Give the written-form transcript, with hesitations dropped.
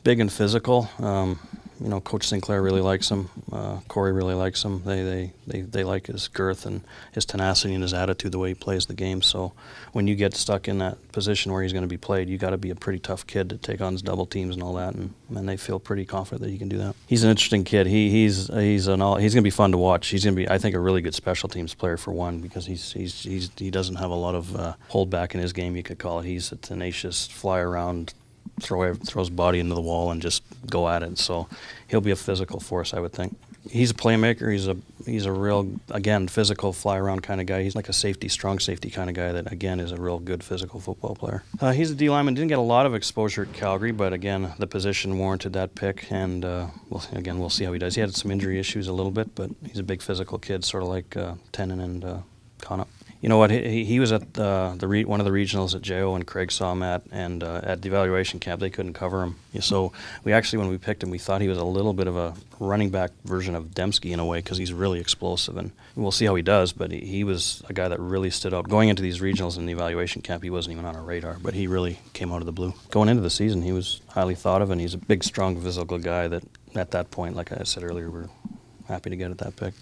big and physical. You know, Coach Sinclair really likes him. Corey really likes him. They like his girth and his tenacity and his attitude, the way he plays the game. So when you get stuck in that position where he's going to be played, you got to be a pretty tough kid to take on his double teams and all that. And they feel pretty confident that he can do that. He's an interesting kid. He's going to be fun to watch. He's going to be, I think, a really good special teams player for one, because he doesn't have a lot of hold back in his game, you could call it. He's a tenacious, fly around, throw his body into the wall and just go at it. So he'll be a physical force, I would think. He's a playmaker. He's a real, again, physical, fly around kind of guy. He's like a safety, strong safety kind of guy that, again, is a real good physical football player. He's a D lineman. Didn't get a lot of exposure at Calgary, but again, the position warranted that pick, and we'll see how he does. He had some injury issues a little bit, but he's a big physical kid, sort of like Taman and Connaught. You know what? He was at one of the regionals that Jo and Craig saw him at, and at the evaluation camp they couldn't cover him. So we actually, when we picked him, we thought he was a little bit of a running back version of Dembski in a way, because he's really explosive, and we'll see how he does. But he was a guy that really stood out. Going into these regionals in the evaluation camp, he wasn't even on our radar, but he really came out of the blue. Going into the season, he was highly thought of, and he's a big, strong, physical guy that at that point, like I said earlier, we're happy to get at that pick.